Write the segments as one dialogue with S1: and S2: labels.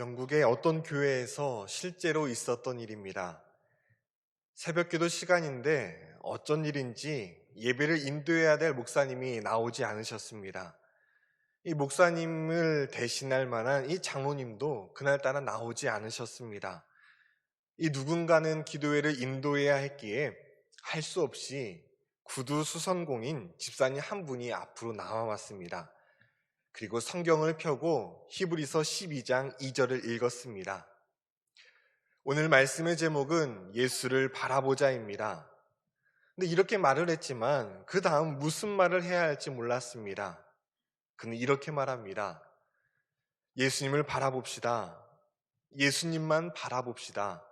S1: 영국의 어떤 교회에서 실제로 있었던 일입니다. 새벽기도 시간인데 어쩐 일인지 예배를 인도해야 될 목사님이 나오지 않으셨습니다. 이 목사님을 대신할 만한 이 장로님도 그날따라 나오지 않으셨습니다. 이 누군가는 기도회를 인도해야 했기에 할 수 없이 구두 수선공인 집사님 한 분이 앞으로 나와왔습니다. 그리고 성경을 펴고 히브리서 12장 2절을 읽었습니다. 오늘 말씀의 제목은 예수를 바라보자입니다. 근데 이렇게 말을 했지만 그 다음 무슨 말을 해야 할지 몰랐습니다. 그는 이렇게 말합니다. 예수님을 바라봅시다. 예수님만 바라봅시다.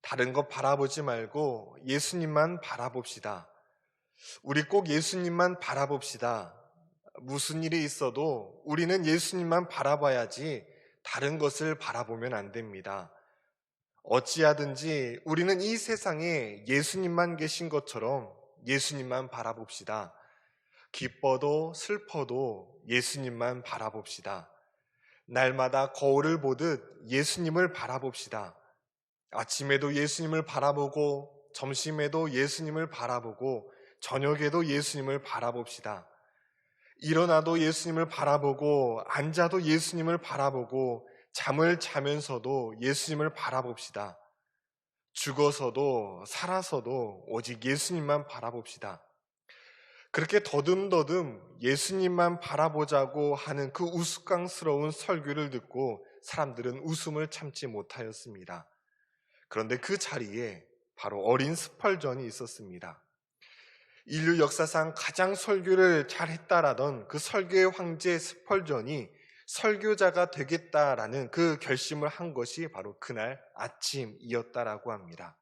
S1: 다른 것 바라보지 말고 예수님만 바라봅시다. 우리 꼭 예수님만 바라봅시다. 무슨 일이 있어도 우리는 예수님만 바라봐야지 다른 것을 바라보면 안 됩니다. 어찌하든지 우리는 이 세상에 예수님만 계신 것처럼 예수님만 바라봅시다. 기뻐도 슬퍼도 예수님만 바라봅시다. 날마다 거울을 보듯 예수님을 바라봅시다. 아침에도 예수님을 바라보고 점심에도 예수님을 바라보고 저녁에도 예수님을 바라봅시다. 일어나도 예수님을 바라보고 앉아도 예수님을 바라보고 잠을 자면서도 예수님을 바라봅시다. 죽어서도 살아서도 오직 예수님만 바라봅시다. 그렇게 더듬더듬 예수님만 바라보자고 하는 그 우스꽝스러운 설교를 듣고 사람들은 웃음을 참지 못하였습니다. 그런데 그 자리에 바로 어린 스펄전이 있었습니다. 인류 역사상 가장 설교를 잘했다라던 그 설교의 황제 스펄전이 설교자가 되겠다라는 그 결심을 한 것이 바로 그날 아침이었다라고 합니다.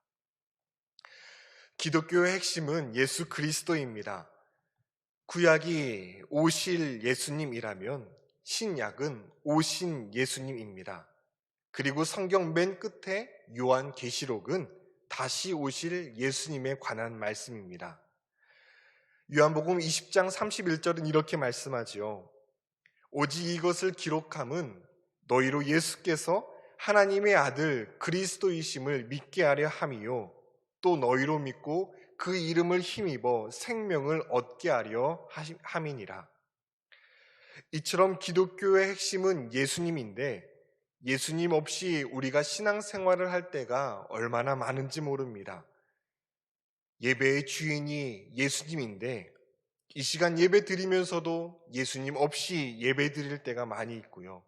S1: 기독교의 핵심은 예수 그리스도입니다. 구약이 오실 예수님이라면 신약은 오신 예수님입니다. 그리고 성경 맨 끝에 요한계시록은 다시 오실 예수님에 관한 말씀입니다. 요한복음 20장 31절은 이렇게 말씀하지요. 오직 이것을 기록함은 너희로 예수께서 하나님의 아들 그리스도이심을 믿게 하려 함이요 또 너희로 믿고 그 이름을 힘입어 생명을 얻게 하려 함이니라. 이처럼 기독교의 핵심은 예수님인데 예수님 없이 우리가 신앙생활을 할 때가 얼마나 많은지 모릅니다. 예배의 주인이 예수님인데 이 시간 예배 드리면서도 예수님 없이 예배 드릴 때가 많이 있고요.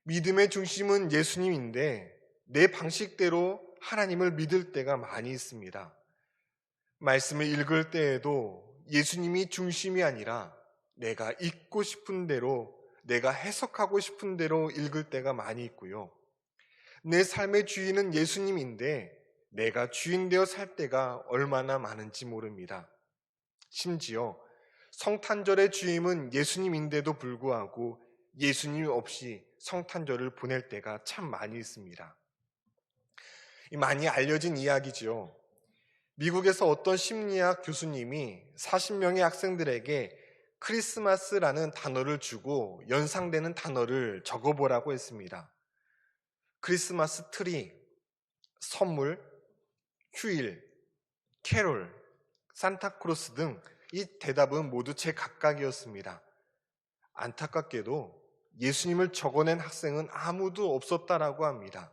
S1: 믿음의 중심은 예수님인데 내 방식대로 하나님을 믿을 때가 많이 있습니다. 말씀을 읽을 때에도 예수님이 중심이 아니라 내가 읽고 싶은 대로, 내가 해석하고 싶은 대로 읽을 때가 많이 있고요. 내 삶의 주인은 예수님인데 내가 주인 되어 살 때가 얼마나 많은지 모릅니다. 심지어 성탄절의 주임은 예수님인데도 불구하고 예수님 없이 성탄절을 보낼 때가 참 많이 있습니다. 많이 알려진 이야기지요. 미국에서 어떤 심리학 교수님이 40명의 학생들에게 크리스마스라는 단어를 주고 연상되는 단어를 적어보라고 했습니다. 크리스마스 트리, 선물, 휴일, 캐롤, 산타크로스 등 이 대답은 모두 제각각이었습니다. 안타깝게도 예수님을 적어낸 학생은 아무도 없었다라고 합니다.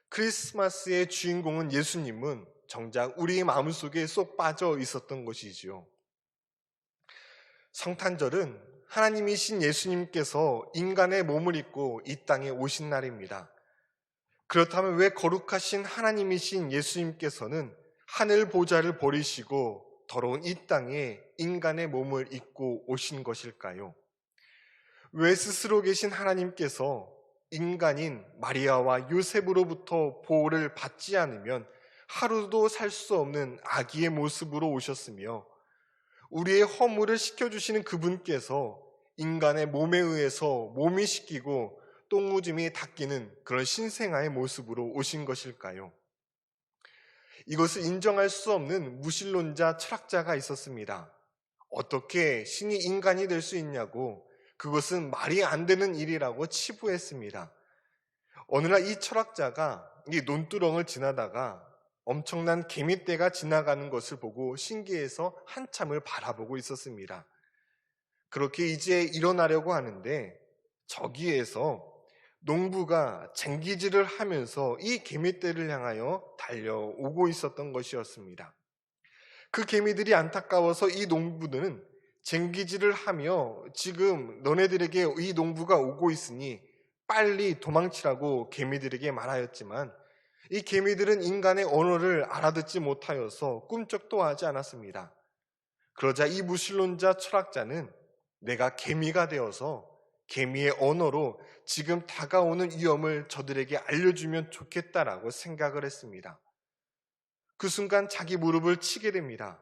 S1: 크리스마스의 주인공은 예수님은 정작 우리의 마음속에 쏙 빠져 있었던 것이지요. 성탄절은 하나님이신 예수님께서 인간의 몸을 입고 이 땅에 오신 날입니다. 그렇다면 왜 거룩하신 하나님이신 예수님께서는 하늘 보좌를 버리시고 더러운 이 땅에 인간의 몸을 입고 오신 것일까요? 왜 스스로 계신 하나님께서 인간인 마리아와 요셉으로부터 보호를 받지 않으면 하루도 살 수 없는 아기의 모습으로 오셨으며 우리의 허물을 씻겨주시는 그분께서 인간의 몸에 의해서 몸이 씻기고 똥오줌이 닦이는 그런 신생아의 모습으로 오신 것일까요? 이것을 인정할 수 없는 무신론자 철학자가 있었습니다. 어떻게 신이 인간이 될 수 있냐고 그것은 말이 안 되는 일이라고 치부했습니다. 어느 날 이 철학자가 이 논두렁을 지나다가 엄청난 개미떼가 지나가는 것을 보고 신기해서 한참을 바라보고 있었습니다. 그렇게 이제 일어나려고 하는데 저기에서 농부가 쟁기질을 하면서 이 개미떼를 향하여 달려오고 있었던 것이었습니다. 그 개미들이 안타까워서 이 농부는 쟁기질을 하며 지금 너네들에게 이 농부가 오고 있으니 빨리 도망치라고 개미들에게 말하였지만 이 개미들은 인간의 언어를 알아듣지 못하여서 꿈쩍도 하지 않았습니다. 그러자 이 무신론자 철학자는 내가 개미가 되어서 개미의 언어로 지금 다가오는 위험을 저들에게 알려주면 좋겠다라고 생각을 했습니다. 그 순간 자기 무릎을 치게 됩니다.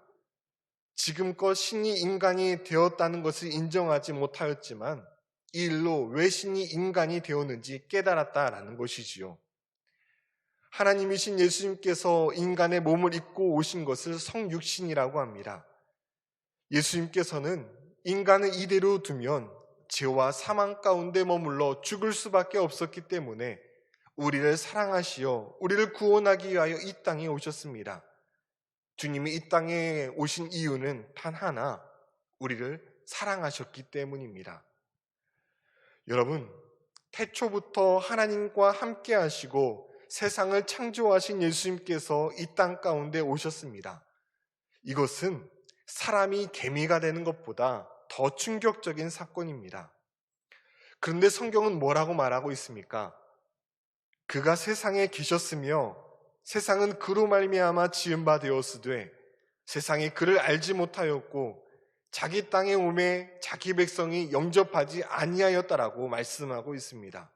S1: 지금껏 신이 인간이 되었다는 것을 인정하지 못하였지만 이 일로 왜 신이 인간이 되었는지 깨달았다라는 것이지요. 하나님이신 예수님께서 인간의 몸을 입고 오신 것을 성육신이라고 합니다. 예수님께서는 인간을 이대로 두면 죄와 사망 가운데 머물러 죽을 수밖에 없었기 때문에 우리를 사랑하시어 우리를 구원하기 위하여 이 땅에 오셨습니다. 주님이 이 땅에 오신 이유는 단 하나, 우리를 사랑하셨기 때문입니다. 여러분, 태초부터 하나님과 함께 하시고 세상을 창조하신 예수님께서 이 땅 가운데 오셨습니다. 이것은 사람이 개미가 되는 것보다 더 충격적인 사건입니다. 그런데 성경은 뭐라고 말하고 있습니까? 그가 세상에 계셨으며 세상은 그로 말미암아 지은 바 되었으되 세상이 그를 알지 못하였고 자기 땅에 오매 자기 백성이 영접하지 아니하였다라고 말씀하고 있습니다.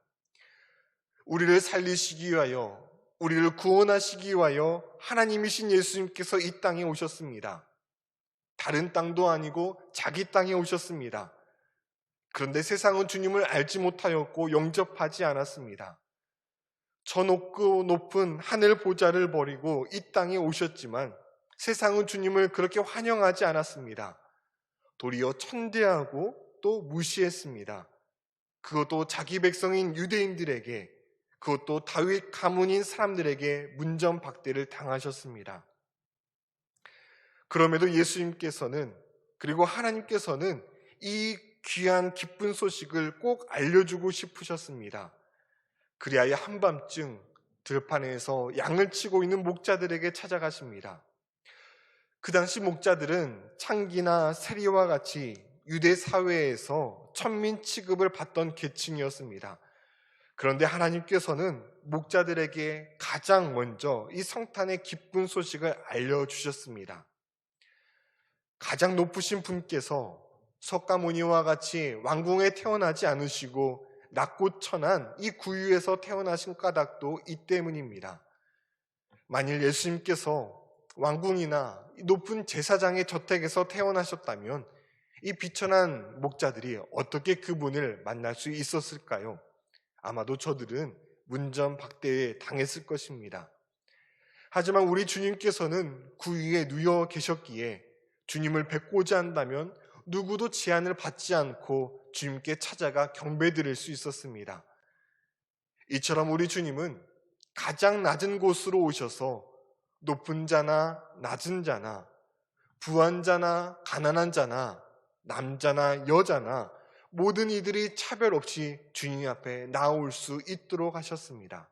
S1: 우리를 살리시기 위하여, 우리를 구원하시기 위하여 하나님이신 예수님께서 이 땅에 오셨습니다. 다른 땅도 아니고 자기 땅에 오셨습니다. 그런데 세상은 주님을 알지 못하였고 영접하지 않았습니다. 저 높고 높은 하늘 보좌를 버리고 이 땅에 오셨지만 세상은 주님을 그렇게 환영하지 않았습니다. 도리어 천대하고 또 무시했습니다. 그것도 자기 백성인 유대인들에게, 그것도 다윗 가문인 사람들에게 문전박대를 당하셨습니다. 그럼에도 예수님께서는, 그리고 하나님께서는 이 귀한 기쁜 소식을 꼭 알려주고 싶으셨습니다. 그리하여 한밤중 들판에서 양을 치고 있는 목자들에게 찾아가십니다. 그 당시 목자들은 창기나 세리와 같이 유대 사회에서 천민 취급을 받던 계층이었습니다. 그런데 하나님께서는 목자들에게 가장 먼저 이 성탄의 기쁜 소식을 알려주셨습니다. 가장 높으신 분께서 석가모니와 같이 왕궁에 태어나지 않으시고 낮고 천한 이 구유에서 태어나신 까닭도 이 때문입니다. 만일 예수님께서 왕궁이나 높은 제사장의 저택에서 태어나셨다면 이 비천한 목자들이 어떻게 그분을 만날 수 있었을까요? 아마도 저들은 문전박대에 당했을 것입니다. 하지만 우리 주님께서는 구유에 누워 계셨기에 주님을 뵙고자 한다면 누구도 제한을 받지 않고 주님께 찾아가 경배드릴 수 있었습니다. 이처럼 우리 주님은 가장 낮은 곳으로 오셔서 높은 자나 낮은 자나 부한 자나 가난한 자나 남자나 여자나 모든 이들이 차별 없이 주님 앞에 나올 수 있도록 하셨습니다.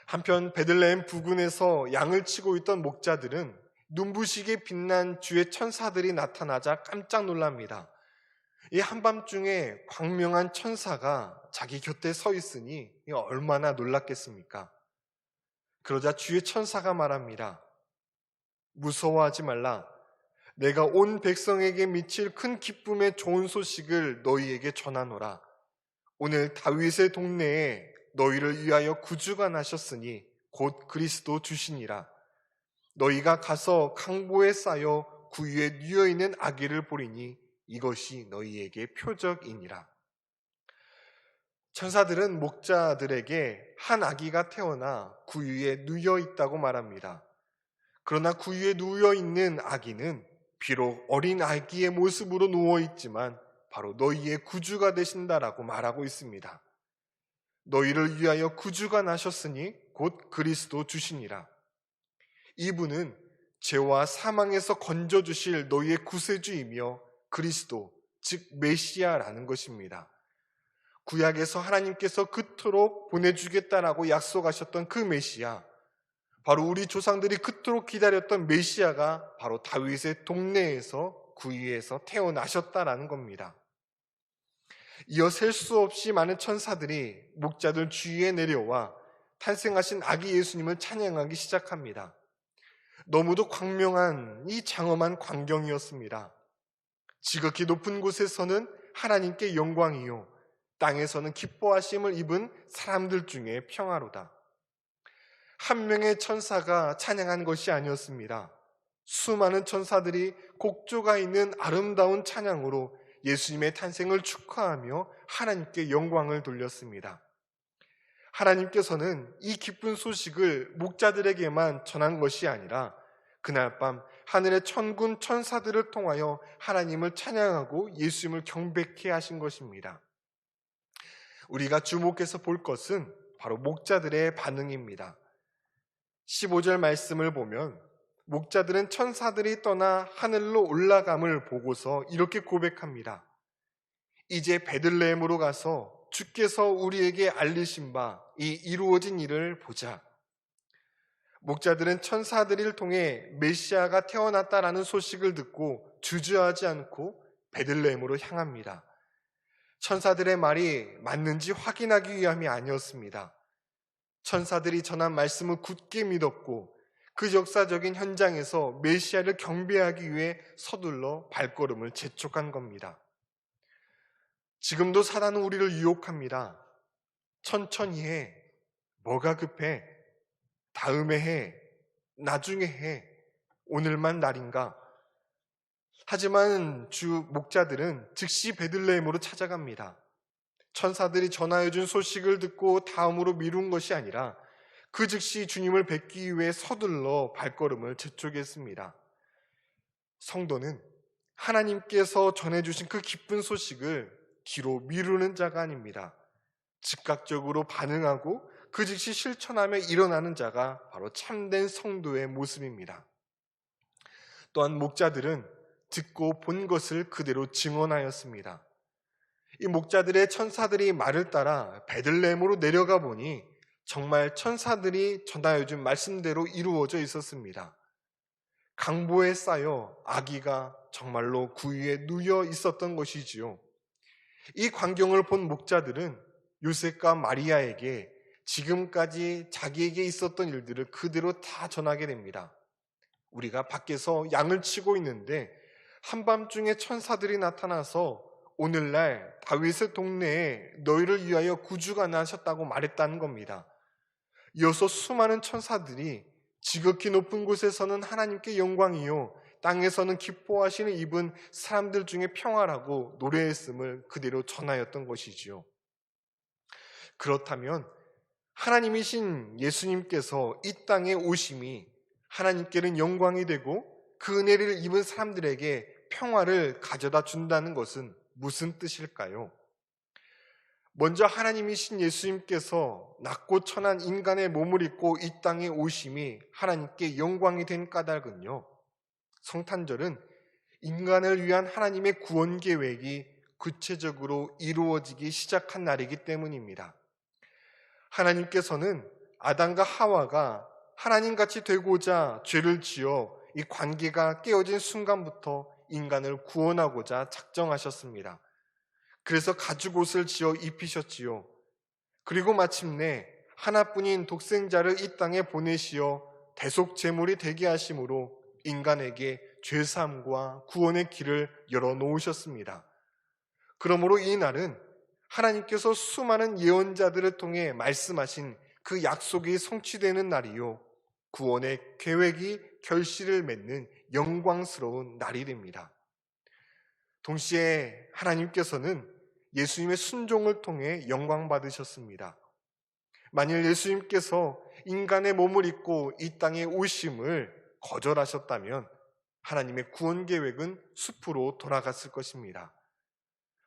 S1: 한편 베들레헴 부근에서 양을 치고 있던 목자들은 눈부시게 빛난 주의 천사들이 나타나자 깜짝 놀랍니다. 이 한밤중에 광명한 천사가 자기 곁에 서 있으니 얼마나 놀랐겠습니까? 그러자 주의 천사가 말합니다. 무서워하지 말라. 내가 온 백성에게 미칠 큰 기쁨의 좋은 소식을 너희에게 전하노라. 오늘 다윗의 동네에 너희를 위하여 구주가 나셨으니 곧 그리스도 주시니라. 너희가 가서 강보에 쌓여 구유에 누워있는 아기를 보리니 이것이 너희에게 표적이니라. 천사들은 목자들에게 한 아기가 태어나 구유에 누워있다고 말합니다. 그러나 구유에 누워있는 아기는 비록 어린 아기의 모습으로 누워있지만 바로 너희의 구주가 되신다라고 말하고 있습니다. 너희를 위하여 구주가 나셨으니 곧 그리스도 주시니라. 이분은 죄와 사망에서 건져주실 너희의 구세주이며 그리스도, 즉 메시아라는 것입니다. 구약에서 하나님께서 그토록 보내주겠다라고 약속하셨던 그 메시아, 바로 우리 조상들이 그토록 기다렸던 메시아가 바로 다윗의 동네에서 구유에서 태어나셨다라는 겁니다. 이어 셀 수 없이 많은 천사들이 목자들 주위에 내려와 탄생하신 아기 예수님을 찬양하기 시작합니다. 너무도 광명한 이 장엄한 광경이었습니다. 지극히 높은 곳에서는 하나님께 영광이요, 땅에서는 기뻐하심을 입은 사람들 중에 평화로다. 한 명의 천사가 찬양한 것이 아니었습니다. 수많은 천사들이 곡조가 있는 아름다운 찬양으로 예수님의 탄생을 축하하며 하나님께 영광을 돌렸습니다. 하나님께서는 이 기쁜 소식을 목자들에게만 전한 것이 아니라 그날 밤 하늘의 천군 천사들을 통하여 하나님을 찬양하고 예수님을 경배케 하신 것입니다. 우리가 주목해서 볼 것은 바로 목자들의 반응입니다. 15절 말씀을 보면 목자들은 천사들이 떠나 하늘로 올라감을 보고서 이렇게 고백합니다. 이제 베들레헴으로 가서 주께서 우리에게 알리신 바 이 이루어진 일을 보자. 목자들은 천사들을 통해 메시아가 태어났다라는 소식을 듣고 주저하지 않고 베들레헴으로 향합니다. 천사들의 말이 맞는지 확인하기 위함이 아니었습니다. 천사들이 전한 말씀을 굳게 믿었고 그 역사적인 현장에서 메시아를 경배하기 위해 서둘러 발걸음을 재촉한 겁니다. 지금도 사단은 우리를 유혹합니다. 천천히 해. 뭐가 급해? 다음에 해. 나중에 해. 오늘만 날인가? 하지만 주 목자들은 즉시 베들레헴으로 찾아갑니다. 천사들이 전하여준 소식을 듣고 다음으로 미룬 것이 아니라 그 즉시 주님을 뵙기 위해 서둘러 발걸음을 재촉했습니다. 성도는 하나님께서 전해주신 그 기쁜 소식을 뒤로 미루는 자가 아닙니다. 즉각적으로 반응하고 그 즉시 실천하며 일어나는 자가 바로 참된 성도의 모습입니다. 또한 목자들은 듣고 본 것을 그대로 증언하였습니다. 이 목자들의 천사들이 말을 따라 베들레헴으로 내려가 보니 정말 천사들이 전하여준 말씀대로 이루어져 있었습니다. 강보에 쌓여 아기가 정말로 구유에 누워 있었던 것이지요. 이 광경을 본 목자들은 요셉과 마리아에게 지금까지 자기에게 있었던 일들을 그대로 다 전하게 됩니다. 우리가 밖에서 양을 치고 있는데 한밤중에 천사들이 나타나서 오늘날 다윗의 동네에 너희를 위하여 구주가 나셨다고 말했다는 겁니다. 이어서 수많은 천사들이 지극히 높은 곳에서는 하나님께 영광이요 땅에서는 기뻐하시는 입은 사람들 중에 평화라고 노래했음을 그대로 전하였던 것이지요. 그렇다면 하나님이신 예수님께서 이 땅에 오심이 하나님께는 영광이 되고 그 은혜를 입은 사람들에게 평화를 가져다 준다는 것은 무슨 뜻일까요? 먼저 하나님이신 예수님께서 낮고 천한 인간의 몸을 입고 이 땅에 오심이 하나님께 영광이 된 까닭은요, 성탄절은 인간을 위한 하나님의 구원 계획이 구체적으로 이루어지기 시작한 날이기 때문입니다. 하나님께서는 아담과 하와가 하나님같이 되고자 죄를 지어 이 관계가 깨어진 순간부터 인간을 구원하고자 작정하셨습니다. 그래서 가죽옷을 지어 입히셨지요. 그리고 마침내 하나뿐인 독생자를 이 땅에 보내시어 대속제물이 되게 하심으로 인간에게 죄사함과 구원의 길을 열어놓으셨습니다. 그러므로 이 날은 하나님께서 수많은 예언자들을 통해 말씀하신 그 약속이 성취되는 날이요, 구원의 계획이 결실을 맺는 영광스러운 날이 됩니다. 동시에 하나님께서는 예수님의 순종을 통해 영광 받으셨습니다. 만일 예수님께서 인간의 몸을 입고 이 땅에 오심을 거절하셨다면 하나님의 구원 계획은 숲으로 돌아갔을 것입니다.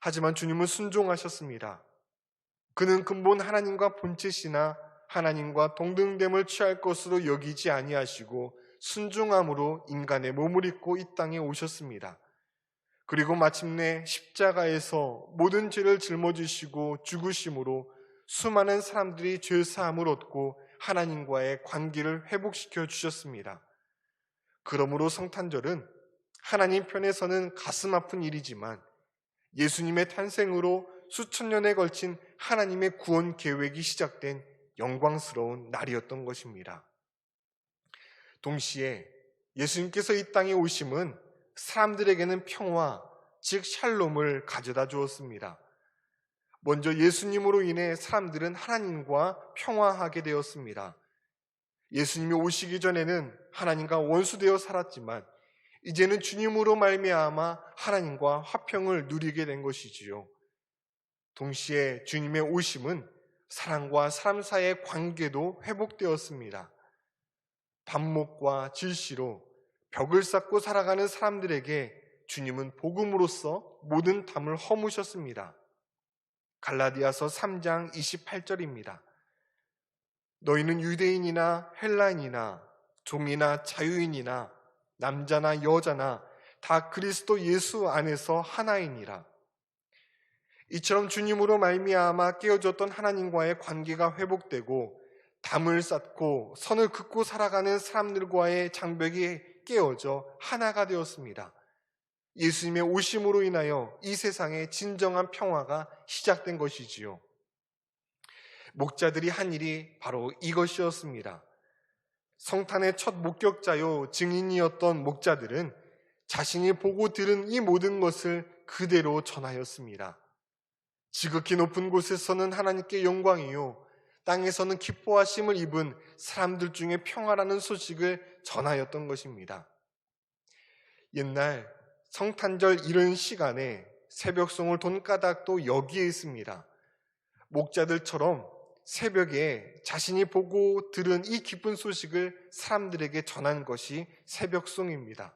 S1: 하지만 주님은 순종하셨습니다. 그는 근본 하나님과 본체시나 하나님과 동등됨을 취할 것으로 여기지 아니하시고 순종함으로 인간의 몸을 입고 이 땅에 오셨습니다. 그리고 마침내 십자가에서 모든 죄를 짊어지시고 죽으심으로 수많은 사람들이 죄 사함을 얻고 하나님과의 관계를 회복시켜 주셨습니다. 그러므로 성탄절은 하나님 편에서는 가슴 아픈 일이지만 예수님의 탄생으로 수천 년에 걸친 하나님의 구원 계획이 시작된 영광스러운 날이었던 것입니다. 동시에 예수님께서 이 땅에 오심은 사람들에게는 평화, 즉 샬롬을 가져다 주었습니다. 먼저 예수님으로 인해 사람들은 하나님과 평화하게 되었습니다. 예수님이 오시기 전에는 하나님과 원수되어 살았지만 이제는 주님으로 말미암아 하나님과 화평을 누리게 된 것이지요. 동시에 주님의 오심은 사람과 사람 사이의 관계도 회복되었습니다. 반목과 질시로 벽을 쌓고 살아가는 사람들에게 주님은 복음으로써 모든 담을 허무셨습니다. 갈라디아서 3장 28절입니다. 너희는 유대인이나 헬라인이나 종이나 자유인이나 남자나 여자나 다 그리스도 예수 안에서 하나이니라. 이처럼 주님으로 말미암아 깨어졌던 하나님과의 관계가 회복되고 담을 쌓고 선을 긋고 살아가는 사람들과의 장벽이 깨어져 하나가 되었습니다. 예수님의 오심으로 인하여 이 세상에 진정한 평화가 시작된 것이지요. 목자들이 한 일이 바로 이것이었습니다. 성탄의 첫 목격자요 증인이었던 목자들은 자신이 보고 들은 이 모든 것을 그대로 전하였습니다. 지극히 높은 곳에서는 하나님께 영광이요 땅에서는 기뻐하심을 입은 사람들 중에 평화라는 소식을 전하였던 것입니다. 옛날 성탄절 이른 시간에 새벽송을 돈 까닭도 여기에 있습니다. 목자들처럼 새벽에 자신이 보고 들은 이 기쁜 소식을 사람들에게 전한 것이 새벽송입니다.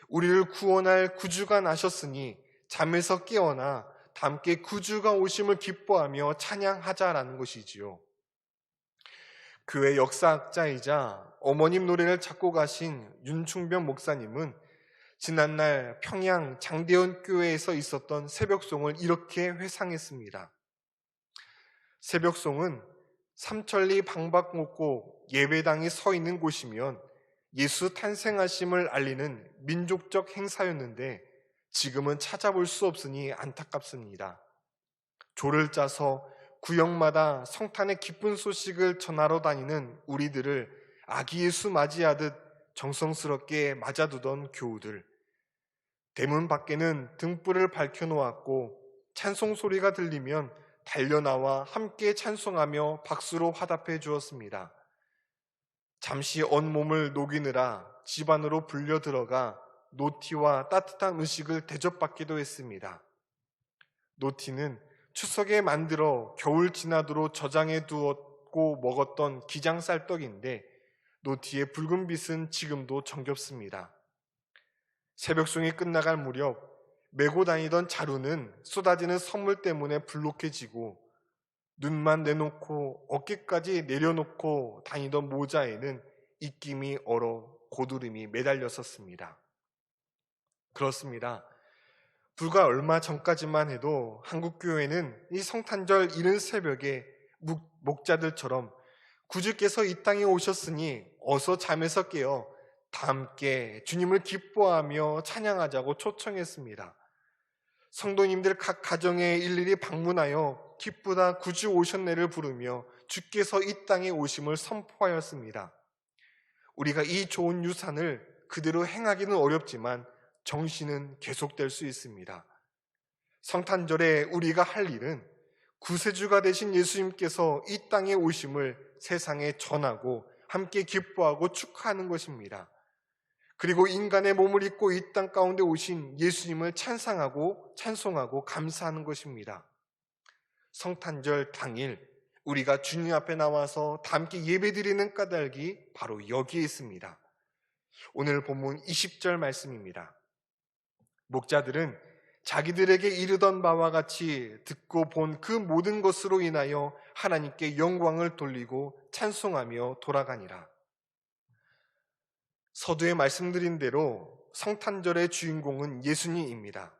S1: 우리를 구원할 구주가 나셨으니 잠에서 깨어나 함께 구주가 오심을 기뻐하며 찬양하자라는 것이지요. 교회 역사학자이자 어머님 노래를 작곡하신 윤충병 목사님은 지난날 평양 장대원 교회에서 있었던 새벽송을 이렇게 회상했습니다. 새벽송은 삼천리 방박목고 예배당이 서 있는 곳이면 예수 탄생하심을 알리는 민족적 행사였는데 지금은 찾아볼 수 없으니 안타깝습니다. 조를 짜서 구역마다 성탄의 기쁜 소식을 전하러 다니는 우리들을 아기 예수 맞이하듯 정성스럽게 맞아두던 교우들. 대문 밖에는 등불을 밝혀놓았고 찬송 소리가 들리면 달려나와 함께 찬송하며 박수로 화답해 주었습니다. 잠시 온몸을 녹이느라 집 안으로 불려 들어가 노티와 따뜻한 음식을 대접받기도 했습니다. 노티는 추석에 만들어 겨울 지나도록 저장해 두었고 먹었던 기장쌀떡인데 노티의 붉은 빛은 지금도 정겹습니다. 새벽송이 끝나갈 무렵 메고 다니던 자루는 쏟아지는 선물 때문에 불룩해지고 눈만 내놓고 어깨까지 내려놓고 다니던 모자에는 입김이 얼어 고드름이 매달렸었습니다. 그렇습니다. 불과 얼마 전까지만 해도 한국교회는 이 성탄절 이른 새벽에 목자들처럼 구주께서 이 땅에 오셨으니 어서 잠에서 깨어 다 함께 주님을 기뻐하며 찬양하자고 초청했습니다. 성도님들 각 가정에 일일이 방문하여 기쁘다 구주 오셨네를 부르며 주께서 이 땅에 오심을 선포하였습니다. 우리가 이 좋은 유산을 그대로 행하기는 어렵지만 정신은 계속될 수 있습니다. 성탄절에 우리가 할 일은 구세주가 되신 예수님께서 이 땅에 오심을 세상에 전하고 함께 기뻐하고 축하하는 것입니다. 그리고 인간의 몸을 입고 이 땅 가운데 오신 예수님을 찬송하고 감사하는 것입니다. 성탄절 당일 우리가 주님 앞에 나와서 다 함께 예배드리는 까닭이 바로 여기에 있습니다. 오늘 본문 20절 말씀입니다. 목자들은 자기들에게 이르던 바와 같이 듣고 본 그 모든 것으로 인하여 하나님께 영광을 돌리고 찬송하며 돌아가니라. 서두에 말씀드린 대로 성탄절의 주인공은 예수님입니다.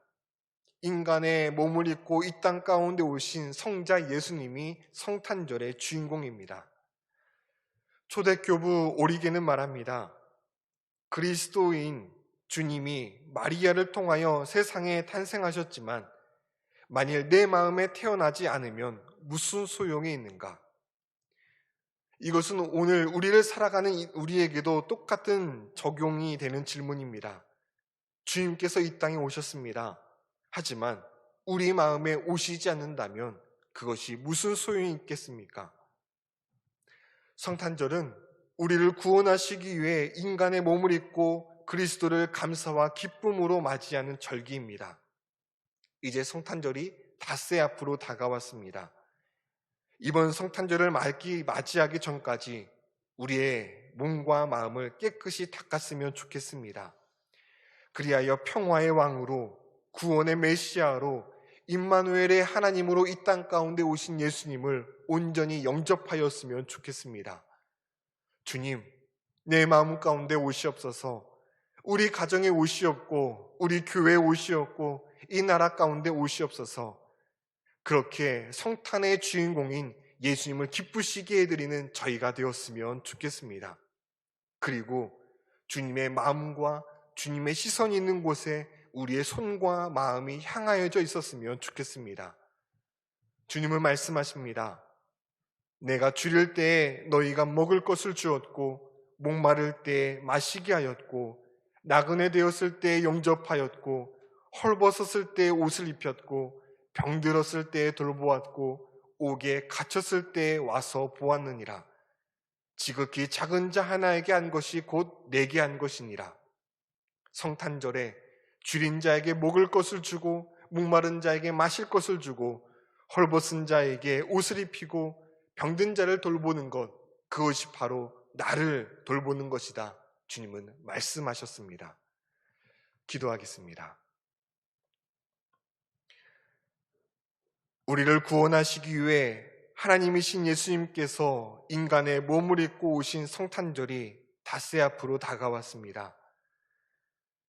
S1: 인간의 몸을 입고 이 땅 가운데 오신 성자 예수님이 성탄절의 주인공입니다. 초대교부 오리게는 말합니다. 그리스도인 주님이 마리아를 통하여 세상에 탄생하셨지만 만일 내 마음에 태어나지 않으면 무슨 소용이 있는가? 이것은 오늘 우리를 살아가는 우리에게도 똑같은 적용이 되는 질문입니다. 주님께서 이 땅에 오셨습니다. 하지만 우리 마음에 오시지 않는다면 그것이 무슨 소용이 있겠습니까? 성탄절은 우리를 구원하시기 위해 인간의 몸을 입고 그리스도를 감사와 기쁨으로 맞이하는 절기입니다. 이제 성탄절이 닷새 앞으로 다가왔습니다. 이번 성탄절을 맞이하기 전까지 우리의 몸과 마음을 깨끗이 닦았으면 좋겠습니다. 그리하여 평화의 왕으로 구원의 메시아로 임마누엘의 하나님으로 이 땅 가운데 오신 예수님을 온전히 영접하였으면 좋겠습니다. 주님, 내 마음 가운데 오시옵소서. 우리 가정에 오시옵고 우리 교회에 오시옵고 이 나라 가운데 오시옵소서. 그렇게 성탄의 주인공인 예수님을 기쁘시게 해드리는 저희가 되었으면 좋겠습니다. 그리고 주님의 마음과 주님의 시선이 있는 곳에 우리의 손과 마음이 향하여져 있었으면 좋겠습니다. 주님은 말씀하십니다. 내가 줄일 때에 너희가 먹을 것을 주었고 목마를 때에 마시게 하였고 나그네 되었을 때에 영접하였고 헐벗었을 때에 옷을 입혔고 병들었을 때에 돌보았고 옥에 갇혔을 때에 와서 보았느니라. 지극히 작은 자 하나에게 한 것이 곧 내게 한 것이니라. 성탄절에 줄인 자에게 먹을 것을 주고 목마른 자에게 마실 것을 주고 헐벗은 자에게 옷을 입히고 병든 자를 돌보는 것, 그것이 바로 나를 돌보는 것이다. 주님은 말씀하셨습니다. 기도하겠습니다. 우리를 구원하시기 위해 하나님이신 예수님께서 인간의 몸을 입고 오신 성탄절이 닷새 앞으로 다가왔습니다.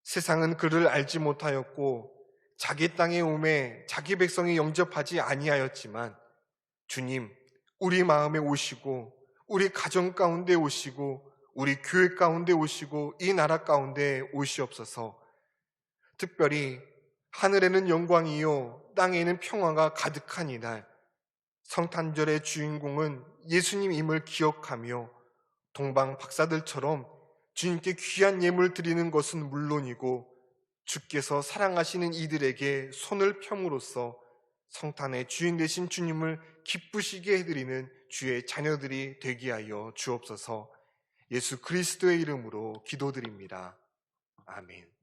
S1: 세상은 그를 알지 못하였고 자기 땅에 오매 자기 백성이 영접하지 아니하였지만 주님, 우리 마음에 오시고 우리 가정 가운데 오시고 우리 교회 가운데 오시고 이 나라 가운데 오시옵소서. 특별히 하늘에는 영광이요 땅에는 평화가 가득한 이날, 성탄절의 주인공은 예수님임을 기억하며 동방 박사들처럼 주님께 귀한 예물 드리는 것은 물론이고 주께서 사랑하시는 이들에게 손을 펴므로써 성탄의 주인 되신 주님을 기쁘시게 해드리는 주의 자녀들이 되게 하여 주옵소서. 예수 그리스도의 이름으로 기도드립니다. 아멘.